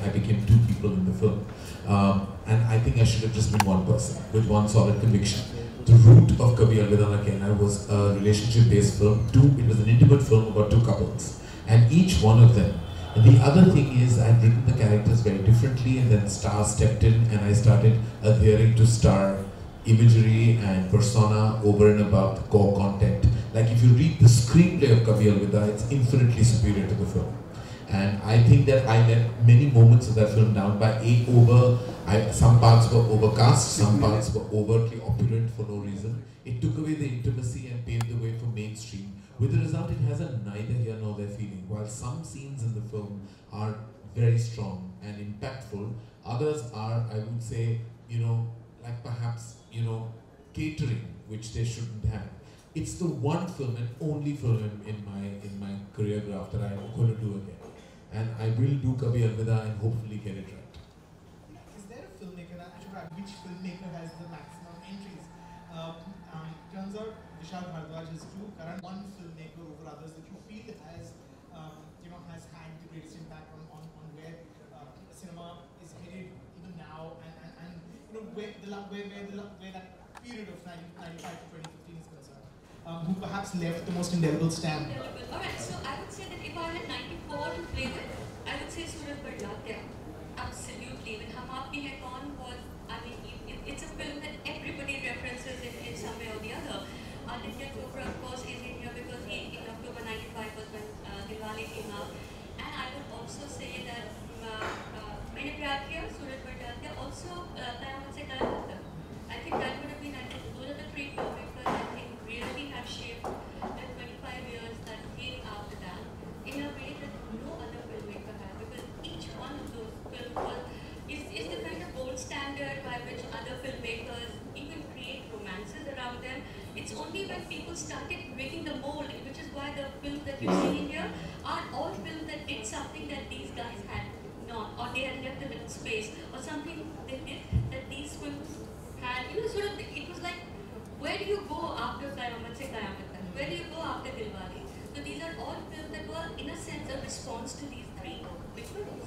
I became two people in the film. And I think I should have just been one person with one solid conviction. The root of Kabhi Alvida Na Kehna was a relationship-based film. It was an intimate film about two couples, and each one of them. And the other thing is, I'd written the characters very differently, and then Star stepped in, and I started adhering to Star imagery and persona over and above the core content. Like if you read the screenplay of Kabhi Alvida, it's infinitely superior to the film. And I think that I let many moments of that film down by some parts were overcast, some parts were overtly opulent for no reason. It took away the intimacy and paved the way for mainstream. With the result, it has a neither here nor there feeling. While some scenes in the film are very strong and impactful, others are, I would say, like perhaps, catering, which they shouldn't have. It's the one film and only film in my career graph that I'm going to do again. And I will do Kabhi Alvida and hopefully get it right. Is there a filmmaker, which filmmaker has the maximum entries? Turns out Vishal Bhardwaj is true. Karan, one filmmaker over others that you feel has had the greatest impact on where cinema is headed even now, and where that period of 1995 to 2015 is concerned. Who perhaps left the most indelible stamp? Alright, so I would say that if I had 94 to play with, I would say Shubhra Gupta. Absolutely. When Hum Aapke Hain Kaun was, it's a film that everybody references in some way or the other. Aditya Chopra, of course, is in here because in October 95 was when Dilwale came out. And I would also say that Maine Pyar Kiya, Shubhra Gupta, also I would say Karan Johar. I think that would have been, those are the three filmmakers I think really have shaped the 25 years that came after that in a way that no other filmmaker has, because each one of those films is the kind of gold standard by which other filmmakers even create romances around them. It's only when people started breaking the mold, which is why the films that you're seeing here are all films that did something that these guys had not, or they had left a little space, or something they did that these films had. It was like, where do you go after Qayamat Se Qayamat Tak? Where do you go after Dilwale? So these are all films that were, in a sense, a response to these three big films.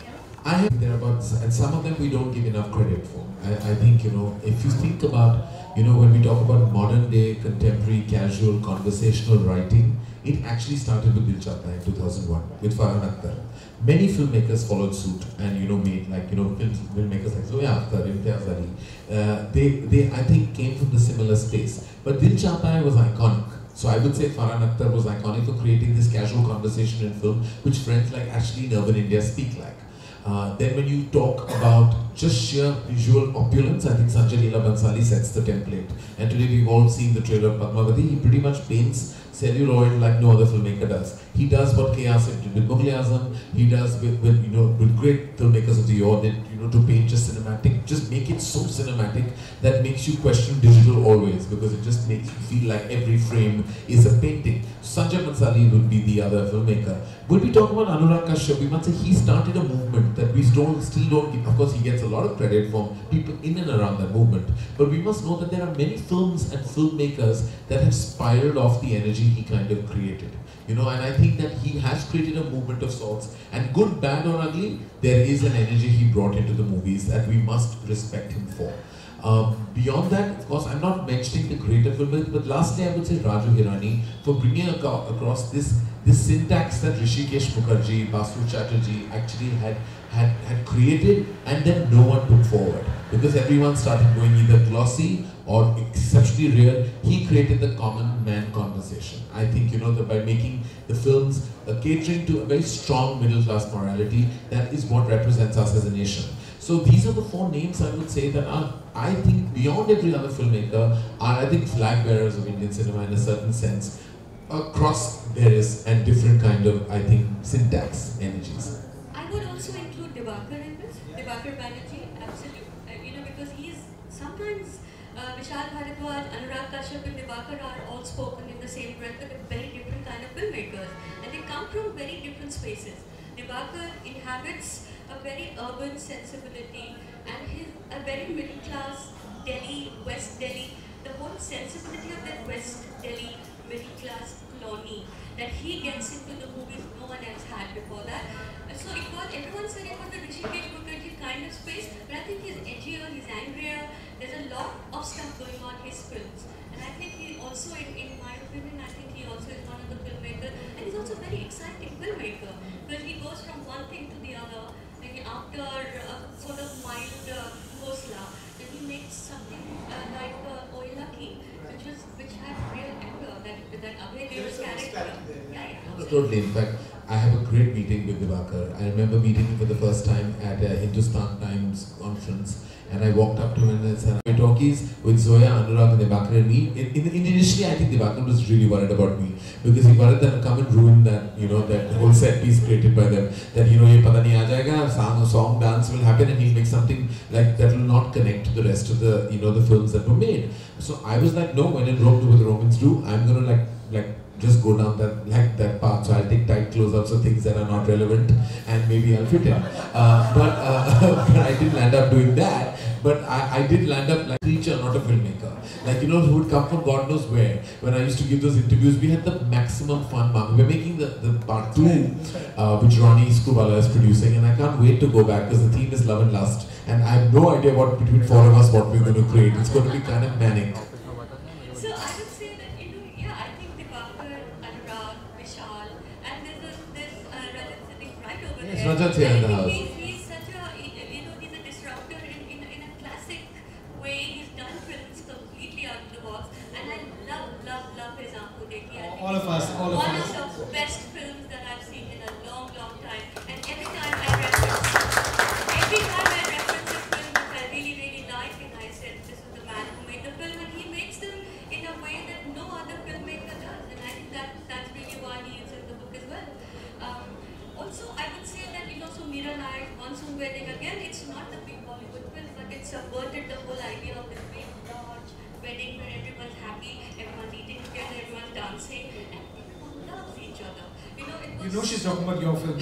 Yeah? I have thereabouts, and some of them we don't give enough credit for. I think, if you think about, when we talk about modern day, contemporary, casual, conversational writing, it actually started with Dil Chahta Hai in 2001 with Farhan Akhtar. Many filmmakers followed suit and made filmmakers like Zoya Akhtar, Imtiaz Ali. They I think came from the similar space. But Dil Chahta Hai was iconic. So I would say Farhan Akhtar was iconic for creating this casual conversation in film, which friends like Ashley in Urban India speak like. Then when you talk about just sheer visual opulence, I think Sanjay Leela Bhansali sets the template. And today we've all seen the trailer of Padmavati. He pretty much paints celluloid like no other filmmaker does. He does what K.R. did with Mughal-e-Azam. He does with great filmmakers of the year, to paint just cinematic, just make it so cinematic that makes you question digital always, because it just makes you feel like every frame is a painting. Sanjay Bhansali would be the other filmmaker. When we talk about Anurag Kashyap, we must say he started a movement that we still don't give. Of course, he gets a lot of credit from people in and around that movement. But we must know that there are many films and filmmakers that have spiraled off the energy he kind of created. And I think that he has created a movement of sorts, and good, bad or ugly, there is an energy he brought into the movies that we must respect him for. Beyond that, of course, I'm not mentioning the greater filmmakers, but lastly I would say Raju Hirani for bringing across this syntax that Rishikesh Mukherjee, Basu Chatterjee actually had created, and then no one took forward. Because everyone started going either glossy or exceptionally real, he created the common man conversation. I think, that by making the films catering to a very strong middle class morality, that is what represents us as a nation. So these are the four names I would say that are, I think, beyond every other filmmaker, are, I think, flag bearers of Indian cinema in a certain sense, across various and different kind of, I think, syntax energies. I would also include Diwakar in this, Diwakar Banerjee, absolutely. Because he's sometimes Vishal Bhardwaj, Anurag Kashyap and Diwakar are all spoken in the same breath, but they're very different kind of filmmakers. And they come from very different spaces. Diwakar inhabits a very urban sensibility and a very middle class Delhi, West Delhi. The whole sensibility of that West Delhi middle class colony that he gets into the movies no one else had before that. So it was, everyone said it was the Rishikesh Mukherjee kind of space, but I think he's edgier, he's angrier, there's a lot of stuff going on in his films. And I think he also, in my opinion, I think he also is one of the filmmakers, and he's also a very exciting filmmaker, because he goes from one thing to the other, and after a sort of mild Khosla, then he makes something like Oye Lucky, which had real anger, that Abhay Deol's character. Yeah. No, totally. In fact, I have a great meeting with Divakar. I remember meeting him for the first time at a Hindustan Times conference, and I walked up to him and said, "My talkies with Zoya, Anurag, and Divakar and me." Initially, I think Divakar was really worried about me, because he worried that I'll come and ruin that, that whole set piece created by them. That ye pata nahi aa jayega, song, dance will happen, and he'll make something like that will not connect to the rest of the the films that were made. So I was like, no, when in Rome do what the Romans do, I'm gonna like just go down that path. So I'll take tight clothes up, so things that are not relevant, and maybe I'll fit in. But I didn't land up doing that. But I did land up like a preacher, not a filmmaker. Like, who would come from God knows where. When I used to give those interviews, we had the maximum fun, mom. We're making the part 2, which Ronnie Screwballa is producing, and I can't wait to go back, because the theme is love and lust. And I have no idea what between 4 of us, what we're going to create. It's going to be kind of manic. So I would say that, I think Divakar, Anurag, Vishal, and there's Rajat sitting right over there. Yes, Rajat's here in the house. He's such a, he's a disruptor in a classic way. He's done films completely out of the box, and I love his Aankhon Dekhi. I think All of us. one of the best films that I've seen in a long time. And every time I reference his film, which I really like, and I said, this is the man who made the film, and he makes them in a way that no other filmmaker does, and I think that's really why he is in the book as well. Also, I would say that, so Meera Naik's Monsoon Wedding, again, it's not a big Bollywood film, but it subverted the whole idea of the big, large wedding where everyone's happy, everyone's eating together, everyone's dancing, and everyone loves each other. It was She's talking about your film.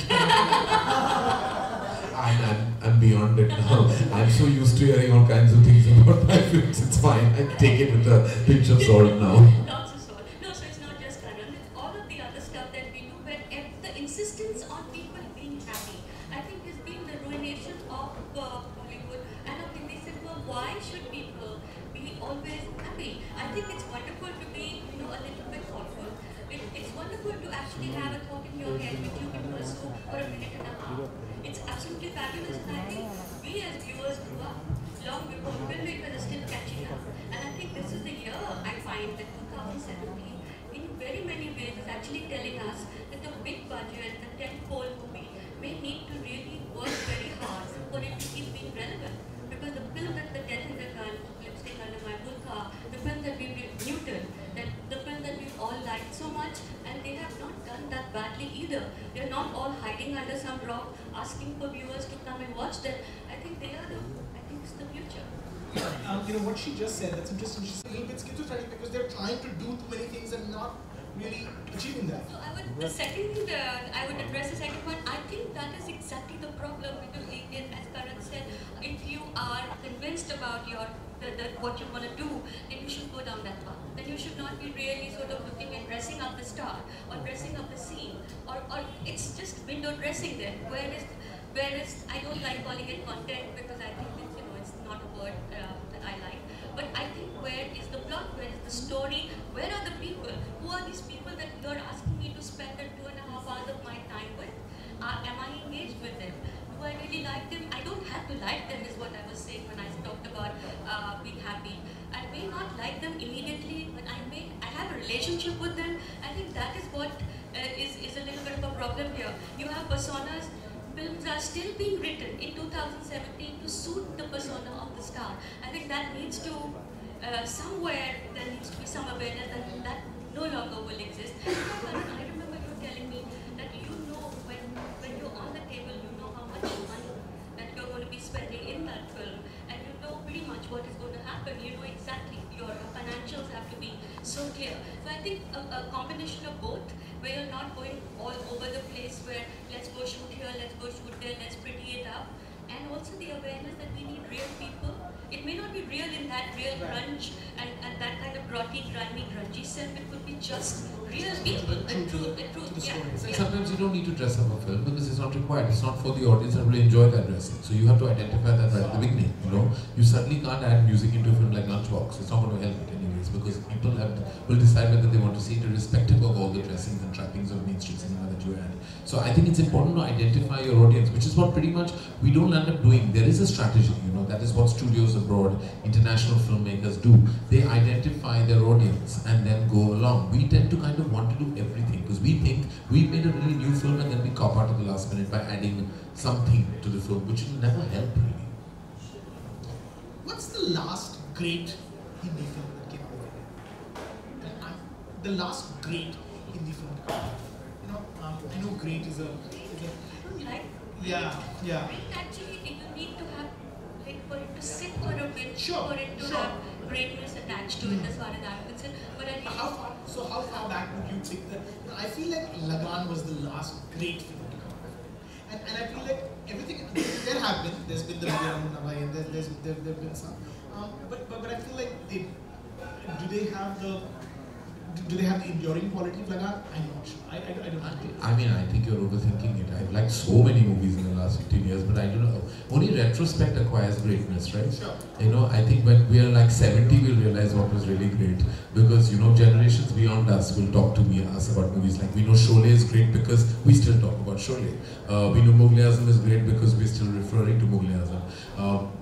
I'm beyond it now. I'm so used to hearing all kinds of things about my films. It's fine. I take it with a pinch of salt now. Lots of salt. No, so it's not just Karan. It's all of the other stuff that we do, where the insistence on people being happy, I think, has been the ruination of Bollywood. And I think they said, well, why should people be always happy? I think it's wonderful to be, a little bit thoughtful. It's wonderful to actually have a thought in your head which you can pursue for a minute and a half. It's absolutely fabulous, and I think we as viewers grew up long before filmmakers are still catching up. And I think this is the year, I find, that 2017, in very many ways, is actually telling us that the big budget, the tentpole movie, may need to really work very hard for it to keep being relevant. Because the film that The Death in the Gun, Lipstick Under My Burqa, the film that we Newton, the film that we all liked so much, and they have not done that badly either. They're not all hiding under some rock, asking for viewers to come and watch them. I think it's the future. What she just said, that's interesting. She's a little bit schizophrenic because they're trying to do too many things and not really achieving that. So the second, I would address the second one. I think that is exactly the problem, because as Karan said, if you are convinced about what you want to do, then you should go down that path. Then you should not be really sort of looking at dressing up the star or dressing up the scene, or it's just window dressing there. Whereas I don't like calling it content, because I think it's not a word that I like. But I think, where is the plot? Where is the story? Where are the people? Who are these people that you're asking me to spend the 2.5 hours of my time with? Am I engaged with them? Do I really like them? I don't have to like them, is what I was saying when I talked about being happy. I may not like them immediately, but I have a relationship with them. I think that is what is a little bit of a problem here. You have personas. Films are still being written in 2017 to suit the persona of the star. I think that needs to, somewhere, there needs to be some awareness that no longer will exist. I remember you telling me that when you're on the table, you know how much money that you're going to be spending in that film, and you know pretty much what is going to happen. You know exactly, your financials have to be so clear. So I think a combination of both, where you're not going all over the place, where let's go shoot here, let's go shoot there, let's pretty it up, and also the awareness that we need real people It may not be real in that real grunge and that kind of grotty, grungy sense. It could be just real people, the truth. Yeah. Sometimes you don't need to dress up a film because it's not required. It's not for the audience that will enjoy that dressing. So you have to identify that right at the beginning. You know, you certainly can't add music into a film like Lunchbox. It's not going to help it anyways because people will decide whether they want to see it irrespective of all the dressings and trappings of mainstream cinema that you add. So I think it's important to identify your audience, which is what pretty much we don't end up doing. There is a strategy, you know, that is what studios abroad, international filmmakers do. They identify their audience and then go along. We tend to kind of want to do everything because we think we've made a really new film and then we cop out at the last minute by adding something to the film, which will never help really. What's the last great Hindi film that came out of India? The last great Hindi film that came out of India. You know, I know great is a Like, yeah. great actually, you need to have, like, for it to sit for a bit, Sure, for it to sure. have greatness attached to it as far as I'm concerned. But I think How far back would you think that? You know, I feel like Lagan was the last great film to come out of it. And I feel like everything, there's been the Viram Navai and there've been some. But I feel like do they have the enduring quality of Lagan? I'm not sure. I don't know. I mean, I think you're overthinking it. I've liked so many movies in the last 15 years, but I don't know. Only retrospect acquires greatness, right? Sure. You know, I think when we are like 70, we'll realize what was really great. Because, you know, generations beyond us will talk to us about movies. Like, we know Sholay is great because we still talk about Sholay. We know Mughal Azam is great because we're still referring to Mughal Azam.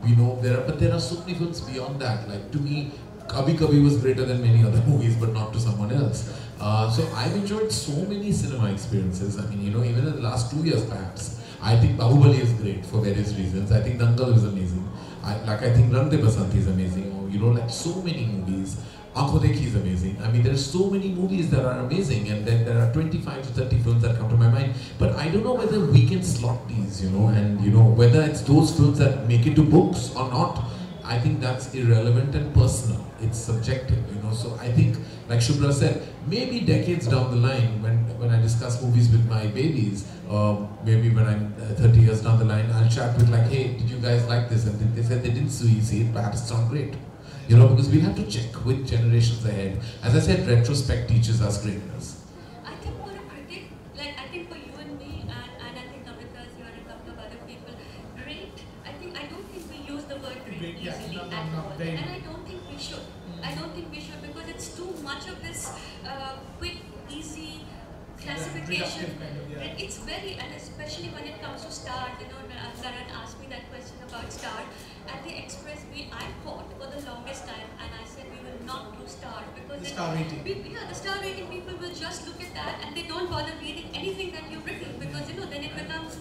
We know there are so many films beyond that. Like, to me, Kabhi Kabhi was greater than many other movies, but not to someone else. So I've enjoyed so many cinema experiences. I mean, you know, even in the last 2 years perhaps, I think Bahubali is great for various reasons. I think Dangal is amazing. I think Rang De Basanti is amazing. Or, you know, like so many movies. Aankhon Dekhi is amazing. I mean, there's so many movies that are amazing, and then there are 25 to 30 films that come to my mind. But I don't know whether we can slot these, you know, and you know, whether it's those films that make it to books or not. I think that's irrelevant and personal. It's subjective, you know. So I think, like Shubhra said, maybe decades down the line, when I discuss movies with my babies, maybe when I'm 30 years down the line, I'll chat with like, hey, did you guys like this? And they said they didn't see it, perhaps it's not great. You know, because we have to check with generations ahead. As I said, retrospect teaches us greatness. I think for a critic, like I think for you and me, and I think Amrita's here and a couple of other people, great. I don't think we use the word great easily at all, and I don't think we should. I don't think we should because it's too much of this quick, easy classification. It's very, and especially when it comes to stars. You know, Karan asked me that question about star. At the Express, I fought for the longest time, and I said we will not do star because the star rating. The star rating people will just look at that and they don't bother reading anything that you've written because you know then it becomes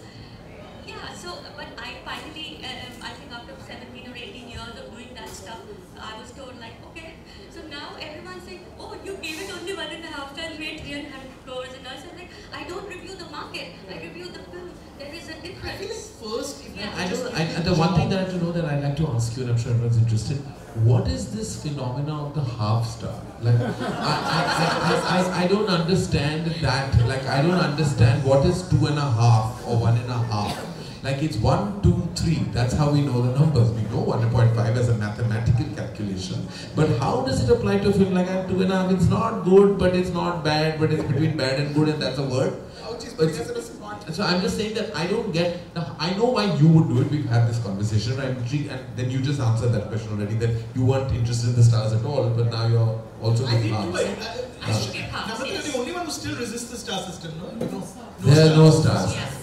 So, but I finally, I think after 17 or 18 years of doing that stuff, I was told like, okay. So now everyone's saying, oh, you gave it only 1.5 stars, made 300 crores, and I was like, I don't review the market, I review the film. There is a difference. I feel like first, the one thing that I have to know that I'd like to ask you, and I'm sure everyone's interested, what is this phenomena of the half star? Like, I don't understand that. Like, I don't understand what is 2.5 or 1.5. Like, it's 1, 2, 3. That's how we know the numbers. We know 1.5 as a mathematical calculation. But how does it apply to a film like 2.5? It's not good, but it's not bad, but it's between bad and good, and that's a word. So I'm just saying that I don't get. I know why you would do it. We've had this conversation. I'm intrigued, and then you just answered that question already. That you weren't interested in the stars at all, but now you're also. I did too. Yes. The only one who still resists the star system, no? There are no stars. Yes.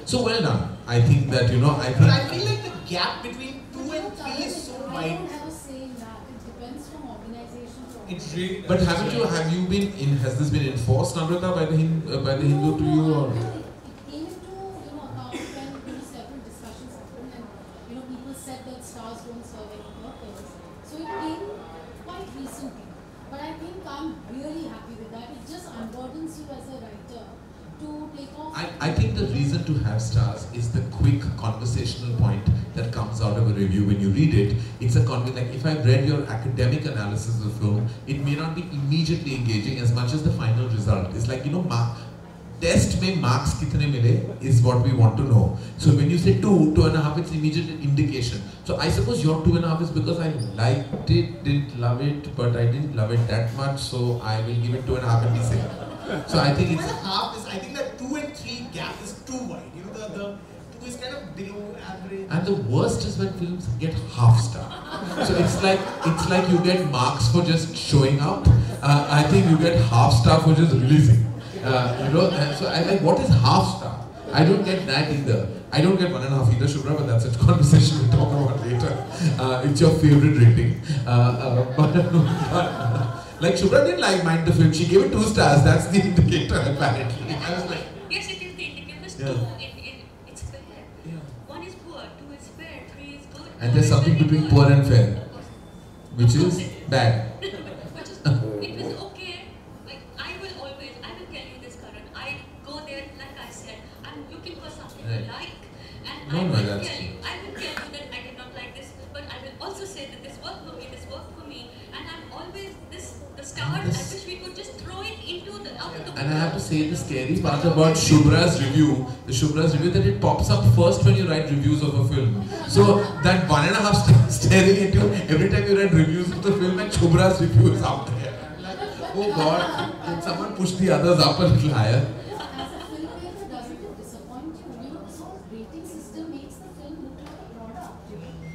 So well done. I think that But I feel like the gap between 2 and 3 is so wide. I don't have a say in that. It depends from organization to organization. It's really. But have you been in? Has this been enforced, Namrata, by the Hindu to you or? It came into account when several discussions happened, and people said that stars don't serve any purpose. So it came quite recently. But I think I'm really happy with that. It just unburdens you as a writer to take off. I think the reason to have stars is the quick conversational point that comes out of a review when you read it. It's a like if I've read your academic analysis of the film, it may not be immediately engaging as much as the final result. It's like, test mein marks kitne mile is what we want to know. So when you say 2, 2.5, it's immediate indication. So I suppose your 2.5 is because I liked it, didn't love it, but I didn't love it that much, so I will give it 2.5 and be safe. So I think it's 2.5 is, I think that 2 and 3 gap is too wide. You know, the 2 is kind of below average. and the worst is when films get half star. So it's like you get marks for just showing up. I think you get half star for just releasing. So I like, what is half star? I don't get that either. I don't get 1.5 either, Shubhra, but that's a conversation we'll talk about later. It's your favorite rating. Like Shubhra didn't mind the film. She gave it 2 stars. That's the indicator, apparently. I was like, yes, it is the indicator. It's yeah. 2. It's fair. Yeah. 1 is poor, 2 is fair, 3 is good. And there's something between poor and fair, which is bad. It was okay. Like, I will tell you this, Karan. I go there, like I said, I'm looking for something Right. to like. And No, I will that's tell true. you that I did not like this, but I will also say that this worked for me, and I'm always the stars, I wish we could just throw it out of the And I have to say the scary part about Shubhra's review, that it pops up first when you write reviews of a film. So that 1.5 stars staring at you every time you write reviews of the film, and Shubhra's review is out there. Like, oh God, can someone push the others up a little higher? As a filmmaker, doesn't it disappoint you? You know, this whole rating system makes the film look like a product.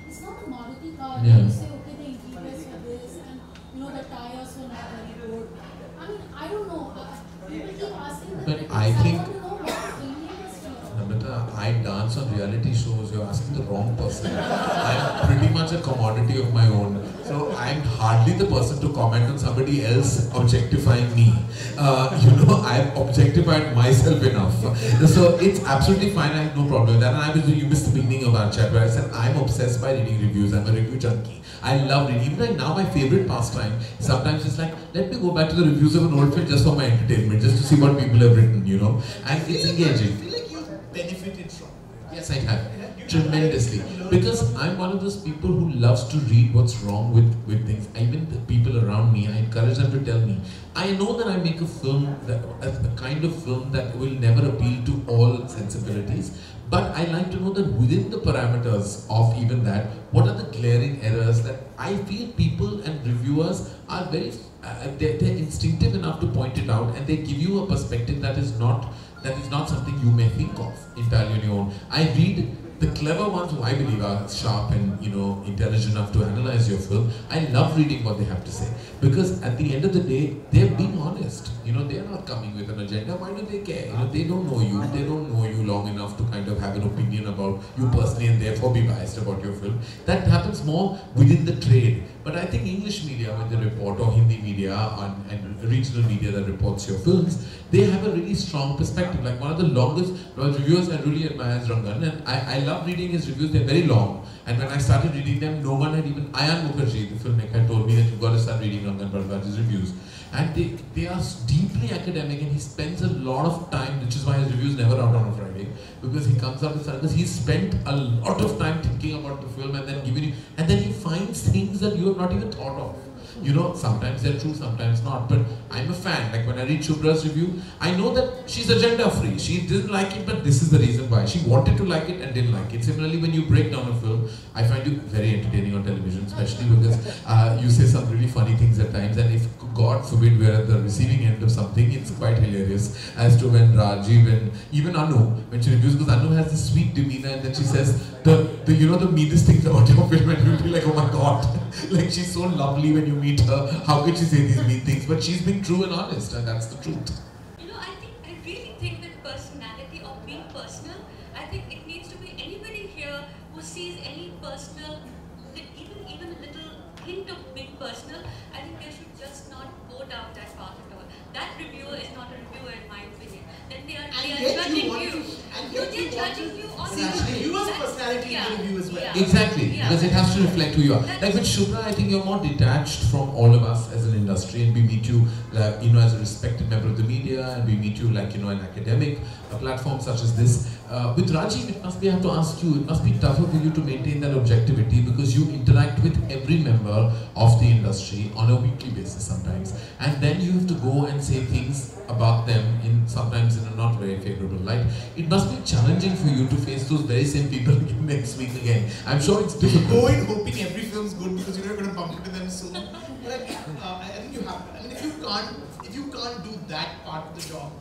It's not a Maruti car where you say, okay, the interiors were this, and you know, the tires were not very good. I mean, I don't know. People keep asking the But critics. I think- want to know what the filmmakers feel. Namrata, I dance on reality shows. You're asking the wrong person. I'm pretty much a commodity of my own. So I'm hardly the person to comment on somebody else objectifying me. I've objectified myself enough. So it's absolutely fine. I have no problem with that. And you missed the beginning of our chat where I said I'm obsessed by reading reviews. I'm a review junkie. I love reading. Even like now, my favorite pastime, sometimes it's like, let me go back to the reviews of an old film just for my entertainment, just to see what people have written, and it's engaging. I feel like you've benefited from it. Yes, I have. Tremendously. Because I'm one of those people who loves to read what's wrong with things. Even the people around me, I encourage them to tell me. I know that I make a film, a kind of film that will never appeal to all sensibilities. But I like to know that within the parameters of even that, what are the glaring errors that I feel people and reviewers are very, they're instinctive enough to point it out, and they give you a perspective that is not something you may think of entirely on your own. I read the clever ones who I believe are sharp and intelligent enough to analyze your film. I love reading what they have to say, because at the end of the day, they're being honest. They're not coming with an agenda. Why do they care? They don't know you. They don't know you long enough to kind of have an opinion about you personally and therefore be biased about your film. That happens more within the trade. But I think English media, when they report, or Hindi media and regional media that reports your films, they have a really strong perspective. Like one of the longest reviewers I really admire is Rangan, and I love reading his reviews. They're very long. And when I started reading them, no one had even, Ayan Mukherjee, the filmmaker, told me that you've got to start reading Rangan Bharadwaj's reviews. And they are deeply academic, and he spends a lot of time, which is why his reviews never out on a Friday, because he comes up with because he's spent a lot of time thinking about the film and then giving you, and then he finds things that you have not even thought of. Sometimes they're true, sometimes not. But I'm a fan. Like when I read Shubhra's review, I know that she's agenda free. She didn't like it, but this is the reason why. She wanted to like it and didn't like it. Similarly, when you break down a film, I find you very entertaining on television, especially because you say some really funny things at times. And if, God forbid, we're at the receiving end of something, it's quite hilarious. As to when Rajiv and even Anu, when she reviews, because Anu has this sweet demeanor, and then she says the meanest things about your film, and you'll be like, oh my God, like she's so lovely when you meet her. How could she say these mean things? But she's been true and honest, and that's the truth. I really think that personality or being personal, I think it needs to be anybody here who sees any personal, even a little hint of being personal, I think they should just not go down that path at all. That reviewer is not a reviewer in my opinion. Then they are judging you. They're judging you on the reviewer's personality in the review as well. Yeah. Exactly, because it has to reflect who you are. Like with Shubhra, I think you're more detached from all of us as an industry, and we meet you, as a respected member of the media, and we meet you like, an academic platform such as this. With Rajiv, I have to ask you, it must be tougher for you to maintain that objectivity, because you interact with every member of the industry on a weekly basis sometimes. and then you have to go and say things about them sometimes in a not very favorable light. It must be challenging for you to face those very same people next week again. I'm sure it's difficult. Go in hoping every film's good because you're not going to bump into them soon. But I think you have. I mean, if you can't do that part of the job,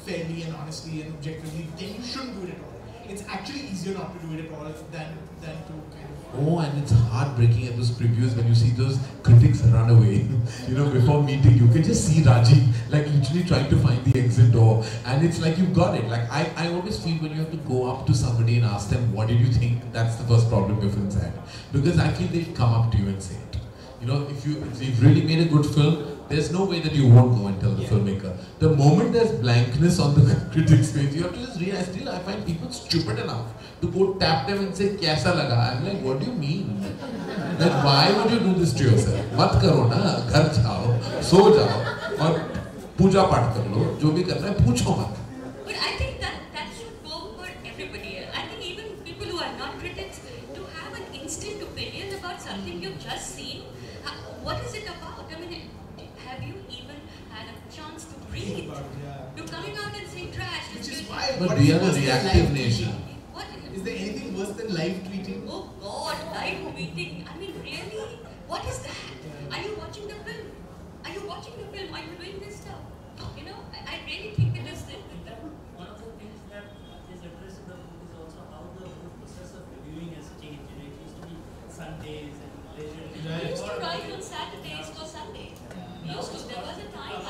fairly and honestly and objectively, then you shouldn't do it at all. It's actually easier not to do it at all than to kind of. Oh, and it's heartbreaking at those previews when you see those critics run away. Before meeting, you can just see Rajiv like literally trying to find the exit door, and it's like you've got it. Like I always feel when you have to go up to somebody and ask them, what did you think? That's the first problem your film's had, because I feel they'll come up to you and say it. If you've really made a good film, there's no way that you won't go and tell the filmmaker. The moment there's blankness on the critic's face, you have to just realize, still I find people stupid enough to go tap them and say, "Kaisa laga?" I'm like, what do you mean? Like, why would you do this to yourself? Mat karo na, ghar jao, so jao, aur puja path kar lo, jo bhi karna hai, poocho mat. But I think that should go for everybody else. I think even people who are not critics, to have an instant opinion about something you've just seen, what is it about? I mean, have you even had a chance to breathe? You're coming out and saying trash. Which is why. But we are a reactive nation. What? Is there anything worse than live tweeting? Oh God, live tweeting. I mean, really? What is that? Are you watching the film? Are you watching the film? Are you doing this stuff? I really think it is. One of the things that is addressed in the book is also how the whole process of reviewing has changed. It used to be Sundays and leisure. We used to write on Saturdays for Sunday. We used to. There was a time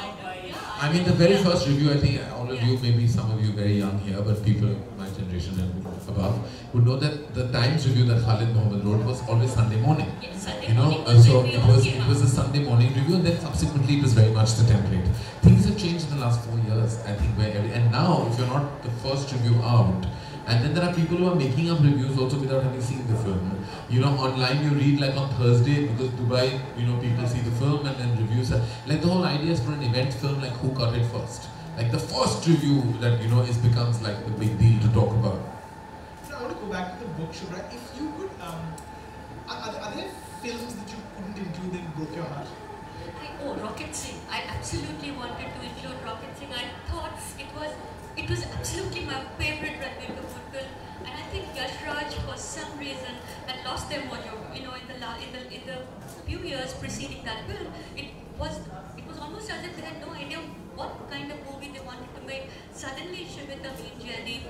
I mean, the very first review, I think all of you, maybe some of you very young here, but people my generation and above would know that the Times review that Khalid Mohammed wrote was always Sunday morning. Yes, Sunday morning So it was a Sunday morning review, and then subsequently it was very much the template. Things have changed in the last 4 years, I think, and now if you're not the first review out, and then there are people who are making up reviews also without having seen the film. Online you read like on Thursday, because Dubai, people see the film and then reviews are, like the whole idea is for an event film, like who got it first. Like the first review that, becomes like the big deal to talk about. I want to go back to the book, Shubhra. If you could, are there films that you couldn't include that broke your heart? Rocket Singh. I absolutely wanted to include Rocket Singh. I thought it was absolutely my favorite Ranbir Kapoor film, and I think Yash Raj, for some reason, had lost their mojo. In the few years preceding that film, it was almost as if they had no idea what kind of movie they wanted to make. Suddenly, Shivita and Jaideep,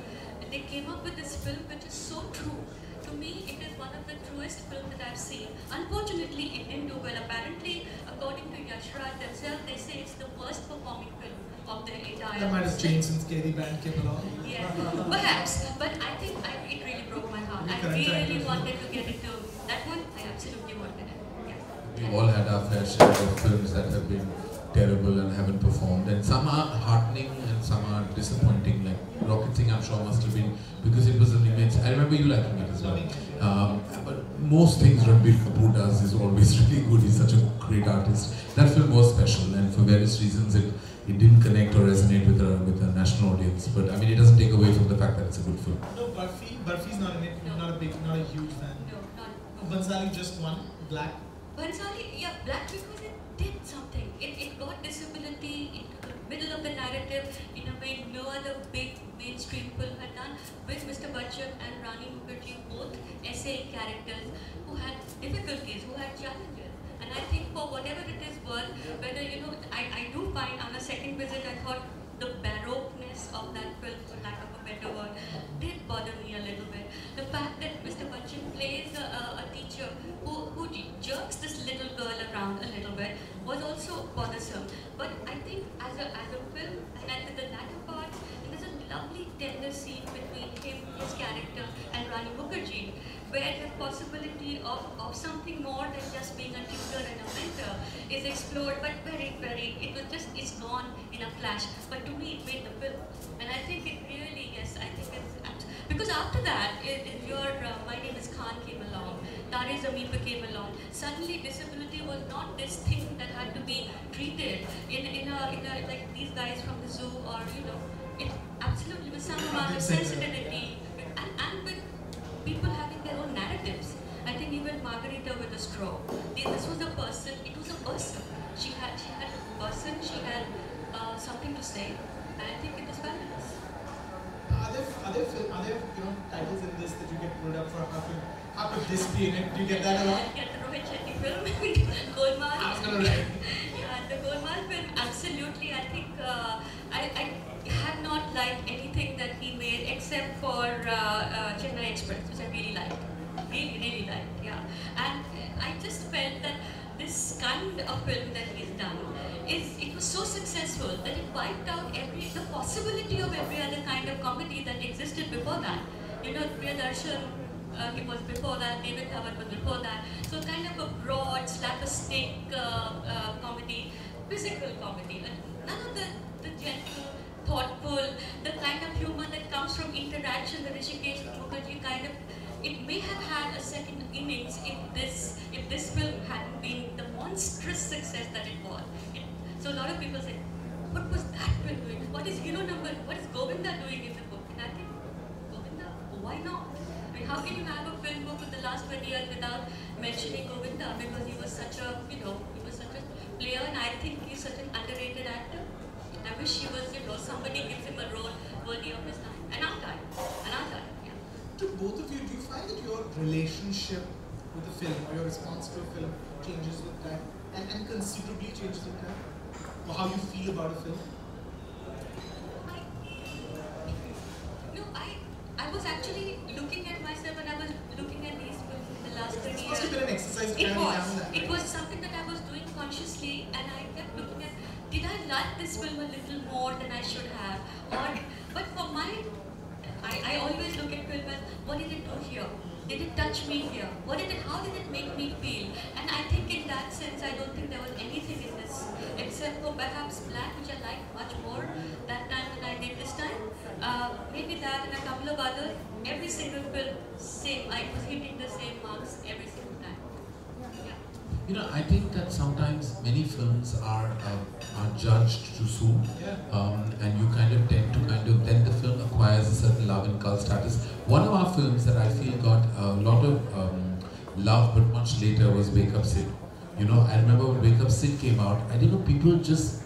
they came up with this film which is so true. To me, it is one of the truest films that I've seen. Unfortunately, it didn't do well. Apparently, according to Yash Raj themselves, they say it's the worst performing film of their entire. That might have changed since Scary Band came along. Yeah, perhaps. But I think it really broke my heart. I really wanted to get into that one. I absolutely wanted it. Yeah. We've all had our fair share of films that have been terrible and haven't performed, and some are heartening and some are disappointing. Like Rocket Singh, I'm sure must have been, because it was an image. I remember you liking it as well. But most things Ranbir Kapoor does is always really good. He's such a great artist. That film was special, and for various reasons it didn't connect or resonate with a national audience. But I mean, it doesn't take away from the fact that it's a good film. No, Barfi's not in it. No. Not a huge fan. No, not. Bhansali just won. Black. Bhansali, yeah, Black, because it did something. It got disability into the middle of the narrative in a way no other big mainstream film had done, with Mr. Bachchan and Rani Mukherjee both essay characters who had difficulties, who had challenges. And I think for whatever it is worth, whether, I do find on a second visit, I thought the baroqueness of that film, for lack of a better word, did bother me a little bit. The fact that Mr. Bachchan plays a teacher who jerks this little girl around a little bit was also bothersome. But I think as a film, and at the latter part, there's a lovely tender scene between him, his character, and Rani Mukherjee, where the possibility of something more than just being a tutor and a mentor is explored, but it's gone in a flash. But to me, it made the film. And I think it really, yes, I think it's, because after that, My Name is Khan came along, Tare Zameen Pe came along, suddenly disability was not this thing that had to be treated in a like these guys from the zoo, or, it absolutely was some amount of sensitivity, and with people having their own narratives. I think think even Margarita with a straw. This was a person. It was a person. She had a person. She had something to say, and I think it was fabulous. Are there titles in this that you get pulled up for? How could this be in it? Do you get that a lot? I get the Rohit Shetty film, Golmaal. I was gonna write. Yeah, the Golmaal film, absolutely. I think I had not liked anything that he made except for Chennai Express, which I really liked. Really liked, yeah. And I just felt that this kind of film that he's done it was so successful that it wiped out the possibility of every other kind of comedy that existed before that. You know, Priyadarshan, it was before that, David Dhawan was before that. So kind of a broad, slapstick comedy, physical comedy. None of the gentle, thoughtful, the kind of humor that comes from interaction, the Rishikesh Mukherjee kind of. It may have had a second innings if this film hadn't been the monstrous success that it was. So a lot of people say, what was that film doing? What is what is Govinda doing in the book? And I think, Govinda, why not? I mean, how can you have a film book for the last 20 years without mentioning Govinda? Because he was such a, he was such a player, and I think he's such an underrated actor. I wish he was, somebody gives him a role worthy of his time. And our time. Yeah. To both of you, do you find that your relationship with the film or your response to a film changes with time and considerably changes with time? Or how you feel about a film? I was actually looking at myself when I was looking at these films in the last 20 years. It must have been an exercise to It was something that I was doing consciously, and I kept looking at, did I like this film a little more than I should have? But for I always look at film as, what did it do here? Did it touch me here? How did it make me feel? And I think in that sense, I don't think there was anything in this, except for perhaps Black, which I liked much more that time than I did this time. Maybe that and a couple of others. Every single film, same. I was hitting the same marks every single time. Yeah. I think that sometimes many films are judged too soon, and you kind of tend to then the film acquires a certain love and cult status. One of our films that I feel got a lot of love but much later was Wake Up Sid. I remember when Wake Up Sid came out, I didn't know, people just,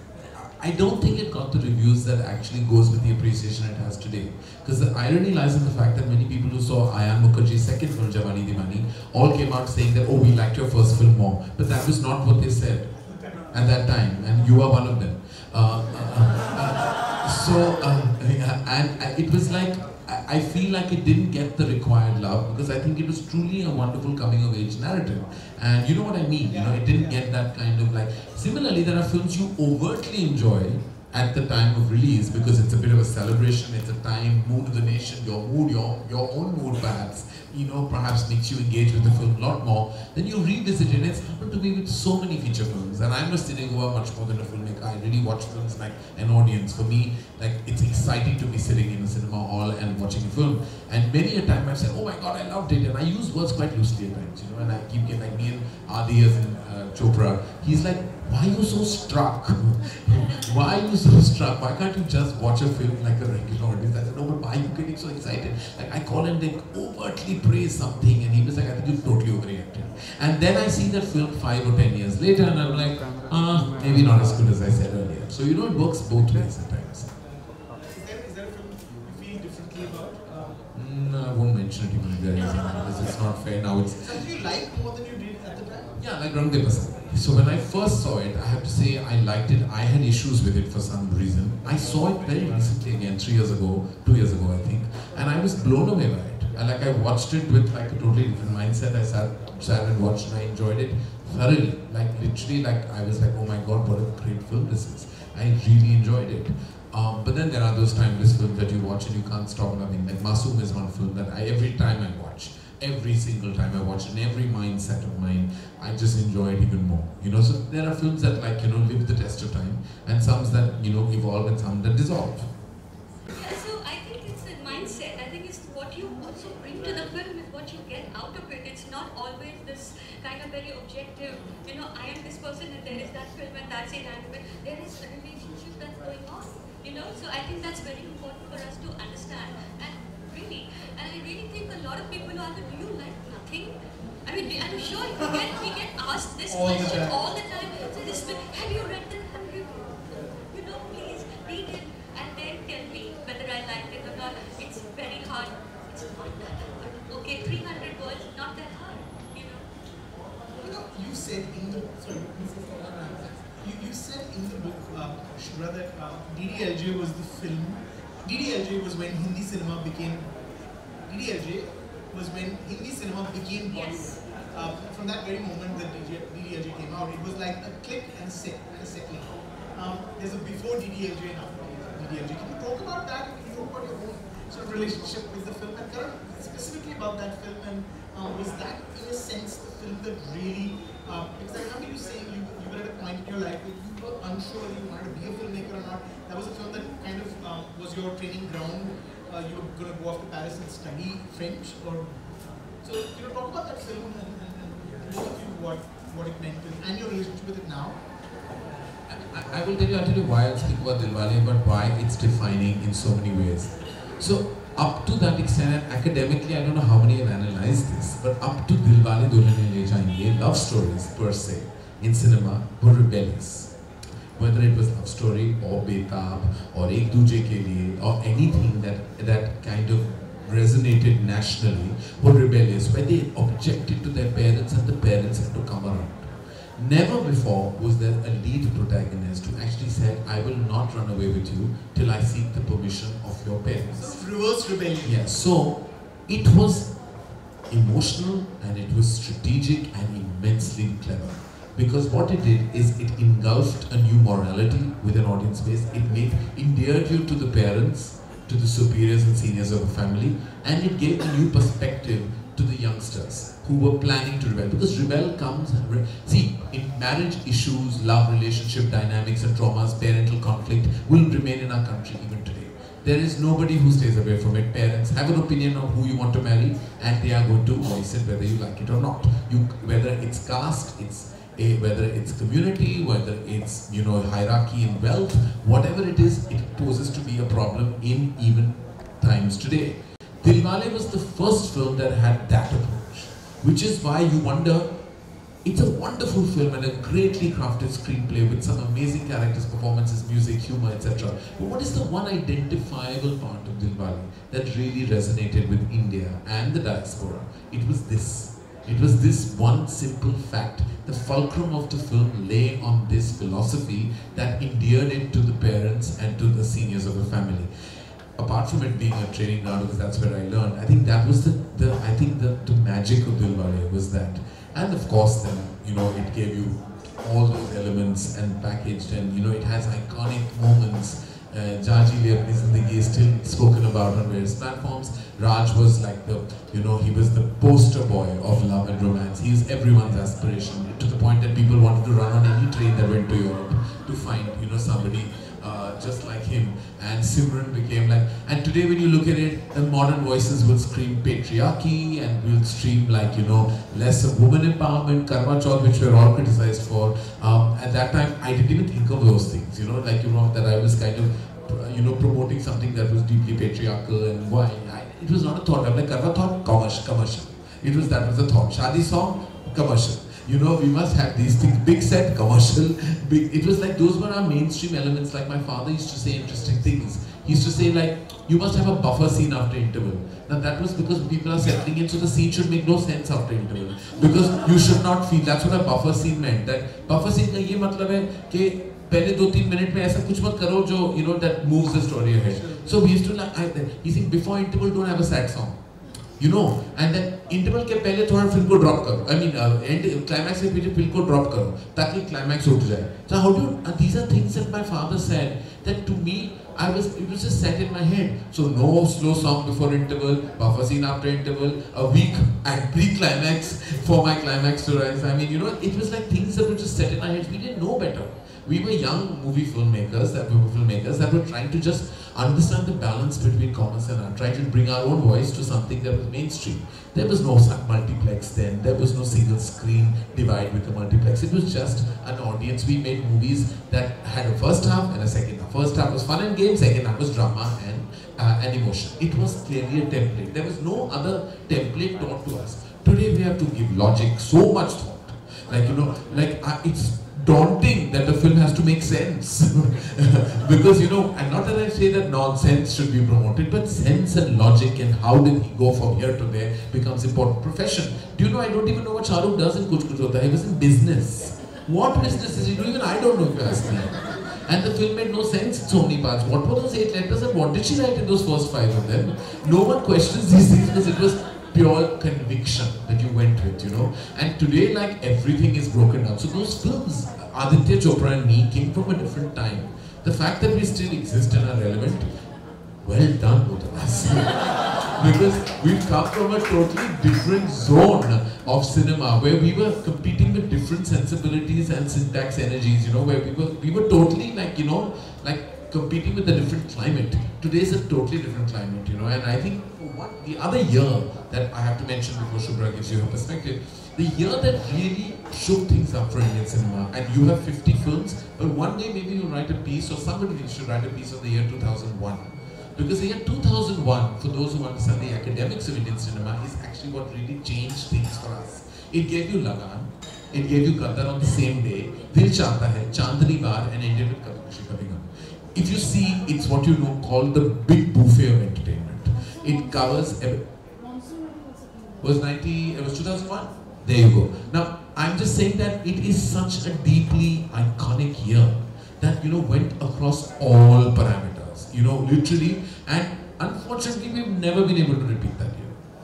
I don't think it got the reviews that actually goes with the appreciation it has today. Because the irony lies in the fact that many people who saw Ayan Mukherjee's second film, Jawani Diwani, all came out saying that, oh, we liked your first film more. But that was not what they said at that time, and you are one of them. And it was like, I feel like it didn't get the required love because I think it was truly a wonderful coming of age narrative. And you know what I mean? It didn't get that kind of like. Similarly, there are films you overtly enjoy at the time of release because it's a bit of a celebration, it's a time, mood of the nation, your mood, your own mood perhaps, perhaps makes you engage with the film a lot more. Then you revisit it, and it's happened to me with so many feature films. And I'm a cinegoer much more than a filmmaker. I really watch films like an audience. For me, like, it's exciting to be sitting in a cinema hall and watching a film. And many a time I've said, oh my God, I loved it. And I use words quite loosely at times, and I keep getting, like me and Adi as in Chopra, he's like, why are you so struck? Why are you so struck? Why can't you just watch a film like a regular audience? I said, no, but why are you getting so excited? Like, I call him, like, overtly praise something, and he was like, I think you've totally overreacted. And then I see that film 5 or 10 years later, and I'm like, maybe not as good as I said earlier. So, it works both ways at times. Is there a film you feel differently about? I won't mention it even if there is, because it's not fair now. It's something you like more than you did at the time? Yeah, like Rang De Basant. So when I first saw it, I have to say I liked it. I had issues with it for some reason. I saw it very recently again, 2 years ago I think, and I was blown away by it. And I watched it with like a totally different mindset. I sat and watched, and I enjoyed it thoroughly. Like literally, I was like, oh my God, what a great film this is. I really enjoyed it. But then there are those timeless films that you watch and you can't stop loving. Like Masoom is one film that every time I watch, every single time I watch, in every mindset of mine, I just enjoy it even more. So there are films that live the test of time, and some that evolve, and some that dissolve. Yeah, so I think it's a mindset. I think it's what you also bring to the film is what you get out of it. It's not always this kind of very objective, I am this person and there is that film and that's inanimate. There is a relationship that's going on, So I think that's very important for us to understand. And I really think a lot of people are like, do you like nothing? I mean, I'm sure we get asked this All the question time. all the time. So this, have you read it? Have you, please read it and then tell me whether I liked it or not. It's very hard. It's not that hard. Okay, 300 words, not that hard. You said in the you said in the book, Shubhra, that DDLJ was the film. DDLJ was when Hindi cinema became. DDLJ was when Hindi cinema became Bollywood. Yes. From that very moment that DDLJ came out, it was like a click and a settling. There's a before DDLJ and after DDLJ. Can you talk about that? Can you talk about your own sort of relationship with the film? And Karan, specifically about that film, and was that in a sense the film that really, because I remember you saying you were at a point in your life where you were unsure whether you wanted to be a filmmaker or not. That was a film that kind of was your training ground. You were going to go off to Paris and study French, or so talk about that film and both of you what it meant and your relationship with it now. I will tell you why I'll speak about Dilwale, but why it's defining in so many ways. So up to that extent, and academically, I don't know how many have analyzed this, but up to Dilwale Dulhaniya Le Jayenge, love stories per se in cinema were rebellious. Whether it was love story or Betab or Ek Duje Ke Liye or anything that kind of resonated nationally were rebellious, where they objected to their parents and the parents had to come around. Never before was there a lead protagonist who actually said, I will not run away with you till I seek the permission of your parents. So reverse rebellion. Yeah, so it was emotional and it was strategic and immensely clever. Because what it did is it engulfed a new morality with an audience base. It endeared you to the parents, to the superiors and seniors of a family, and it gave a new perspective to the youngsters who were planning to rebel. Because rebel comes, see, in marriage issues, love, relationship dynamics and traumas, parental conflict will remain in our country even today. There is nobody who stays away from it. Parents have an opinion of who you want to marry and they are going to voice it whether you like it or not. Whether it's caste, whether it's community, whether it's hierarchy in wealth, whatever it is, it poses to be a problem in even times today. Dilwale was the first film that had that approach, which is why you wonder, it's a wonderful film and a greatly crafted screenplay with some amazing characters, performances, music, humor, etc. But what is the one identifiable part of Dilwale that really resonated with India and the diaspora? It was this. It was this one simple fact. The fulcrum of the film lay on this philosophy that endeared it to the parents and to the seniors of the family. Apart from it being a training ground, because that's where I learned, I think that was the magic of Dilwale was that. And of course then, it gave you all those elements and packaged, and it has iconic moments. Jaji Le Apni Zindagi is still spoken about on various platforms. Raj was like he was the poster boy of love and romance. He is everyone's aspiration, to the point that people wanted to run on any train that went to Europe to find, somebody just like him. And Simran became like, and today when you look at it, the modern voices will scream patriarchy and will scream like, less of women empowerment, Karma Chauth, which we're all criticized for. At that time, I didn't even think of those things, that I was kind of, promoting something that was deeply patriarchal and why. It was not a thought. I'm like, Karma thought, commercial. That was the thought. Shadi song, commercial. We must have these things, big set, commercial, big. It was like those were our mainstream elements. Like my father used to say interesting things. He used to say like, you must have a buffer scene after interval. Now that was because people are settling in, so the scene should make no sense after interval. Because you should not feel, that's what a buffer scene meant. That buffer scene का ये मतलब है कि पहले 2-3 minute में ऐसा कुछ मत करो जो that moves the story ahead. So we used to like, he said before interval don't have a sad song. And then interval के पहले थोड़ा फिल्म को drop करो. I mean, end climax के पीछे फिल्म को drop करो ताकि climax उठ जाए. So how do you, these are things that my father said that to me, it was just set in my head. So no slow song before interval, buffer scene after interval, a week and pre-climax for my climax to rise. I mean, it was like things that were just set in our heads. We didn't know better. We were young filmmakers that were trying to just understand the balance between commerce and art, trying to bring our own voice to something that was mainstream. There was no multiplex then, there was no single screen divide with a multiplex. It was just an audience. We made movies that had a first half and a second half. First half was fun and games, second half was drama and emotion. It was clearly a template. There was no other template taught to us. Today you have to give logic so much thought. Like, you know, like it's daunting that the film has to make sense. Because, you know, and not that I say that nonsense should be promoted, but sense and logic and how did he go from here to there becomes important. Profession. Do you know, I don't even know what Shah Rukh does in Kuch Kuch Hota Hai. He was in business. What business is he doing? Even I don't know if you ask me. And the film made no sense in so many parts. What were those 8 letters and what did she write in those first 5 of them? No one questions these things because it was pure conviction that you went with, you know. And today, like, everything is broken down. So those films, Aditya Chopra and me, came from a different time. The fact that we still exist and are relevant, well done both of us. Because we've come from a totally different zone of cinema where we were competing with different sensibilities and syntax energies, you know, where we were totally like, you know, like competing with a different climate. Today is a totally different climate, you know, and I think the other year that I have to mention before Shubhra gives you her perspective, the year that really shook things up for Indian cinema, and you have 50 films, but one day maybe you'll write a piece or somebody should write a piece on the year 2001. Because the year 2001, for those who understand the academics of Indian cinema, is actually what really changed things for us. It gave you Lagan, it gave you Gaddar on the same day, Dil Chahta Hai, Chandni Bar, and ended with Kabhi Khushi Kabhi Gham. If you see, it's what you know called the big buffet of entertainment. It covers it was 2001? There you go. Now, I'm just saying that it is such a deeply iconic year that, you know, went across all parameters, you know, literally, and unfortunately, we've never been able to repeat that year.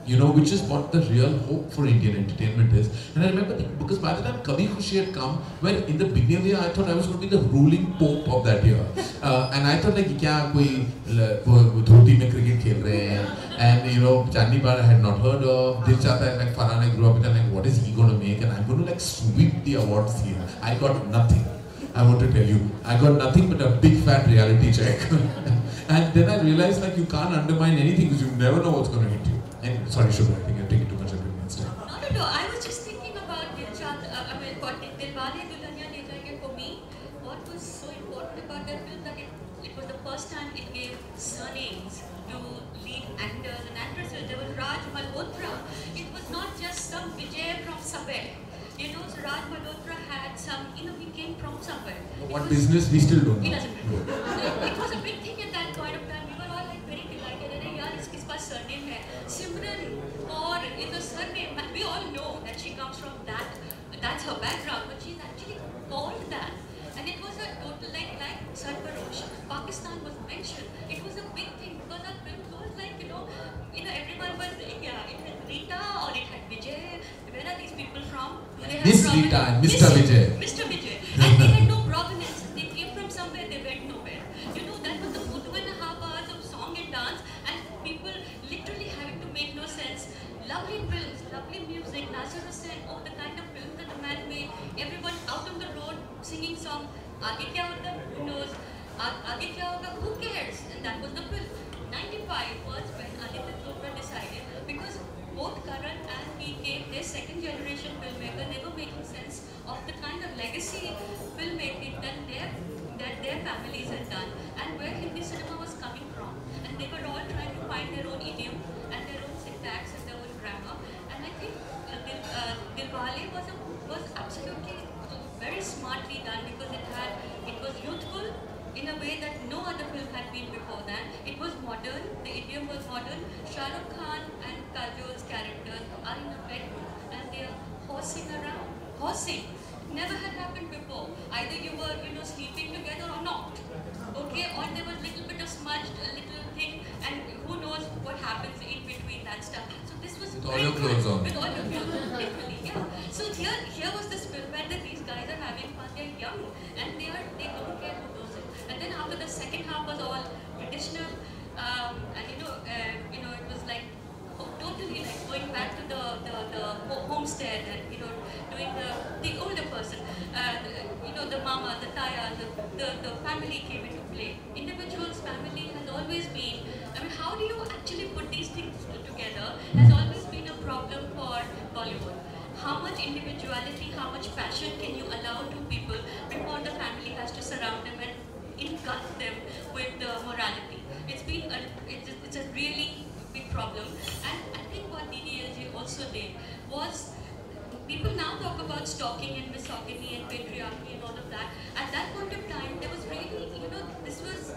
You know, which is what the real hope for Indian entertainment is. And I remember, because by the time Kabhi Khushi had come, well, in the beginning of the year, I thought I was going to be the ruling pope of that year. And I thought, like, kya koi dhoti mein cricket khel rahe hain? And, you know, Chandni Bar I had not heard of. Dil Chahta Hai, like, Farhan, I grew up with, and like, what is he going to make? And I'm going to, like, sweep the awards here. I got nothing. I want to tell you, I got nothing but a big fat reality check. And then I realized, like, you can't undermine anything because you never know what's going to hit you. And sorry, Shubhra, I think you're taking too much of your time. No. I was just thinking about Dilwale Dulhania Le Jayenge. For me, what was so important about that film that it was the first time it gave surnames to lead actors and actresses. There was Raj Malhotra. It was not just some Vijay from somewhere. You know, so Raj Malhotra had some, you know, he came from somewhere. What business we still don't know. He doesn't know. It was a big thing at that point of time. We were all like very delighted. And yaar, iski surname hai. Simran Kaur is a surname. We all know that she comes from that. That's her background. But she's actually called that. And it was a total like Sarfarosh. Pakistan was mentioned. It was a big thing because our film was like, you know, everyone was saying, yeah, it had Rita or it had Vijay. Where are these people from? Miss Rita and Mr. Vijay. Mr. Vijay. And they had no provenance. They came from somewhere, they went nowhere. You know, that was the 2.5 hours of song and dance and people literally having to make no sense. Lovely films, lovely music. Nasir Hussain, oh, the kind of film that the man made. Everyone out on the road singing song. Aage kya hota? Who knows? Aage kya hoga? Who cares? And that was the film. 95 was when Aditya Chopra decided, because both Karan and PK, their second generation filmmaker, they were making sense of the kind of legacy filmmaking that their families had done and where Hindi cinema was coming from. And they were all trying to find their own idiom and their own syntax and their own grammar. And I think Dilwale was absolutely very smartly done because it was youthful in a way that no other film had been before that. It was modern, the idiom was modern. Shah Rukh Khan and Kajol's characters are in a bedroom and they are horsing around. Horsing. Never had happened before. Either you were, you know, sleeping together or not. Okay, or there was a little bit of smudged, a little thing, and who knows what happens in between that stuff. So this was with all your clothes on. With all your clothes on, literally, yeah. So here was this film where these guys are having fun, they're young, and they don't care who knows it. And then after the second half was all traditional, and you know, it was like totally like going back to the homestead and, you know, doing the older person, you know, the mama, the taya, the family came into play. Individual's family has always been, I mean, how do you actually put these things together has always been a problem for Bollywood. How much individuality, how much passion can you allow to people before the family has to surround them and inculcate them with morality? It's a really big problem. And I think what DDLJ also did was, people now talk about stalking and misogyny and patriarchy and all of that. At that point of time, there was really, this was,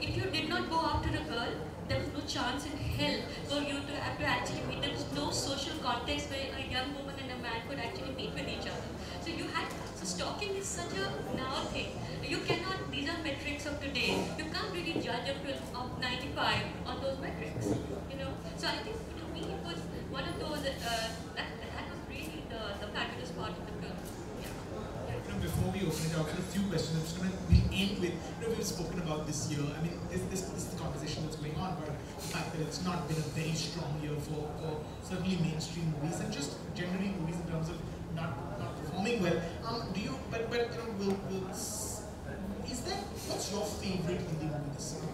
if you did not go after a girl, there was no chance in hell for you to have to actually meet. There was no social context where a young woman and a man could actually meet with each other. So stalking is such a now thing. You cannot, these are metrics of today. You can't really judge a film of 95 on those metrics, So I think to me it was one of those, that was really the fabulous part of the film. Yeah. Before we open it up for a few questions, I'm just going to end with, we've spoken about this year. I mean, this is the conversation that's going on, but the fact that it's not been a very strong year for certainly mainstream movies and just generally movies in terms of not performing well. What's your favorite Hindi movie this year?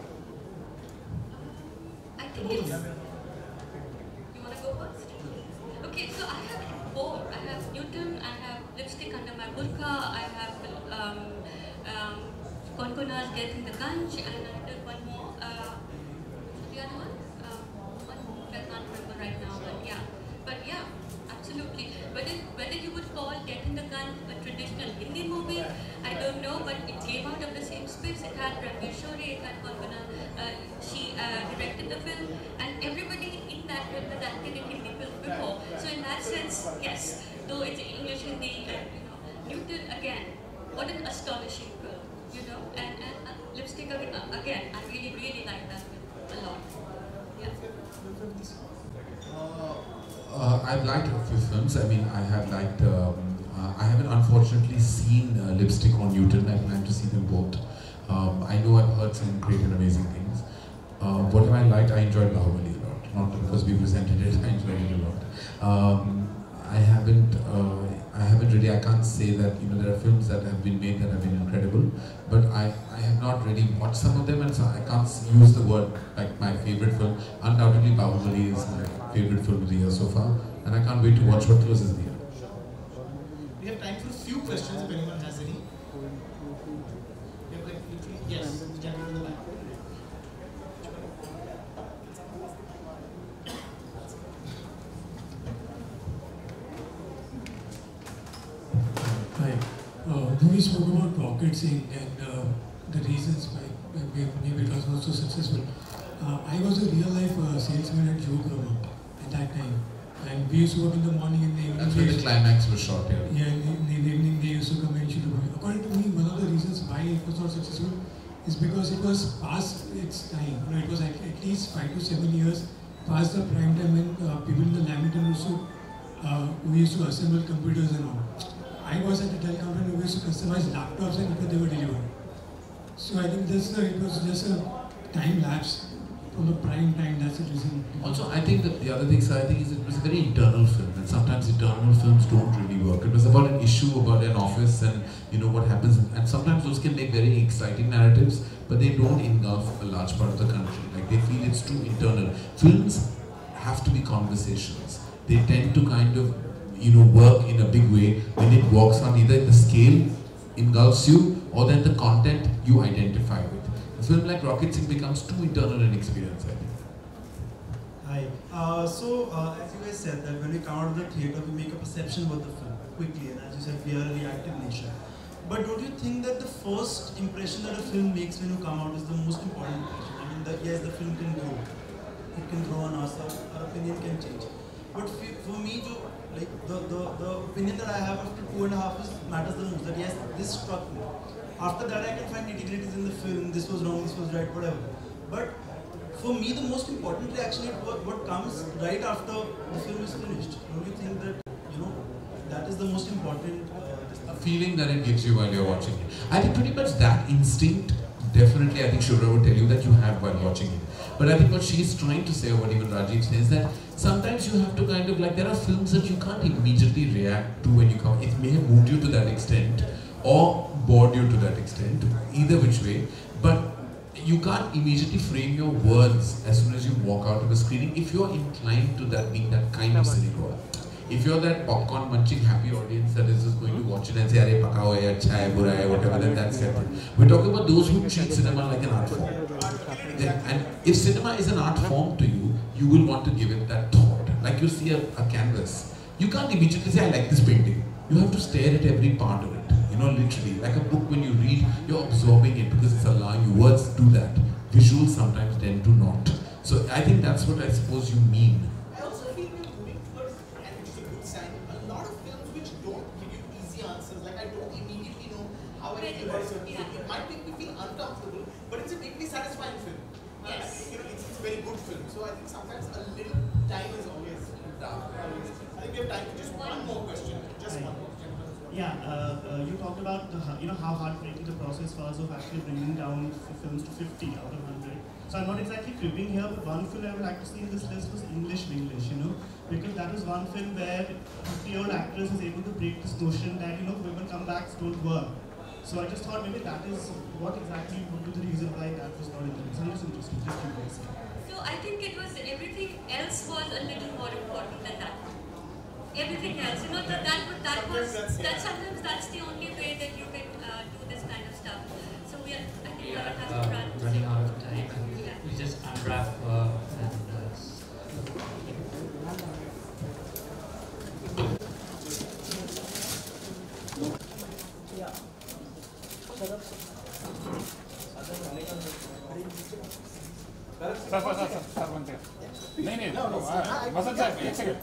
I think it's, you want to go first? Okay, so I have 4. I have Newton, I have Lipstick Under My Burqa, I have Konkona's Death in the Ganj, and I did one more. The other one? One more, I can't remember right now, but yeah, absolutely. Whether you would call Death in the Ganj a traditional Hindi movie, I don't know, but it came out of the same space. It had Ranveer Shore, it had Konkona, she directed the film, and everybody in that film has acted in Hindi films before. So in that sense, yes, though it's English, Hindi, and Newton again, what an astonishing film, and Lipstick again, I really like that film a lot. Yeah. I've liked a few films. I mean, I have liked. I haven't unfortunately seen Lipstick or Newton. I plan to see them both. I know I've heard some great and amazing things. What have I liked? I enjoyed Bahubali a lot. Not because we presented it. I enjoyed it a lot. I haven't really. I can't say that there are films that have been made that have been incredible, but I have not really watched some of them, and so I can't use the word like my favorite film. Undoubtedly, Bahubali is my favorite film of the year so far, and I can't wait to watch what closes the year. We have time for a few questions if anyone has any. Yes, the gentleman in the back. Hi. We spoke about rocket saying and the reasons why maybe it was not so successful. I was a real life salesman at Joe Brahma at that time. And we used to work in the morning and the evening. That's when the climax was shot here. Yeah, in the evening they used to come and shoot. According to me, one of the reasons why it was not successful is because it was past its time. It was like at least 5 to 7 years past the prime time when people in the Lamington also we used to assemble computers and all. I was at a Dell company who used to customize laptops and they were delivered. So I think it was just a time lapse from the prime time. That's the reason. Also, I think that the other thing, sir, I think is it was a very internal film, and sometimes internal films don't really work. It was about an issue about an office and what happens, and sometimes those can make very exciting narratives, but they don't engulf a large part of the country. Like they feel it's too internal. Films have to be conversations. They tend to kind of work in a big way when it works on either the scale engulfs you or then the content you identify with. A film like Rocket Singh becomes too internal an experience, I think. Hi. So as you guys said that when we come out of the theatre, we make a perception about the film quickly, and as you said, we are a reactive nation. But don't you think that the first impression that a film makes when you come out is the most important impression? I mean, yes, the film can grow. It can grow on us, our opinion can change. But for me, the opinion that I have after 2.5 years matters the most. That yes, this struck me. After that, I can find nitty-gritties in the film. This was wrong, this was right, whatever. But for me, the most important reaction is what comes right after the film is finished. Don't you think that that is the most important? A feeling that it gives you while you're watching it. I think pretty much that instinct, definitely, I think Shubhra would tell you that you have while watching it. But I think what she's trying to say, or what even Rajiv says, that sometimes you have to kind of there are films that you can't immediately react to when you come. It may have moved you to that extent or bored you to that extent, either which way. But you can't immediately frame your words as soon as you walk out of the screening if you're inclined to that being that kind of cinegoer. If you're that popcorn munching happy audience that is just going to watch it and say, "Arey paka ho hai, acha hai, bura hai," whatever, then that's separate. We're talking about those who treat cinema like an art form. And if cinema is an art form to you, you will want to give it that thought. Like you see a canvas, You can't immediately say, I like this painting. You have to stare at every part of it. You know, literally. Like a book, when you read, you're absorbing it because it's allowing you. Words do that. Visuals sometimes tend to not. So I think that's what I suppose you mean. I also feel we're moving towards, and which is a good sign, a lot of films which don't give you easy answers. Like I don't immediately know how I feel about a certain film. It might make me feel uncomfortable, but it's a deeply satisfying film. Yes. You know, it's a very good film. So I think sometimes a little time is always done. I think we have time for just one more question. Just one more. Yeah, you talked about how heartbreaking the process was of actually bringing down films to 50 out of 100. So I'm not exactly cribbing here, but one film I would like to see in this list was English, because that was one film where a 50-year-old actress is able to break this notion that women comebacks don't work. So I just thought maybe that is what exactly would be the reason why that was not in the list. I'm just interested, just curious. So I think it was everything else was a little more important than that. Everything else, sometimes that's the only way that you can do this kind of stuff. So I think we have to run. Running out of time. Yeah. We just unwrap sir बनते हैं नहीं मसद साहब एक second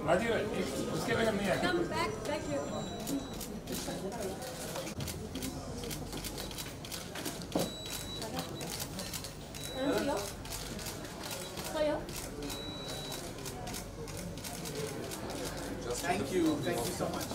Rajiv उसके बगैर नहीं आएगा Come back here. Thank you so much.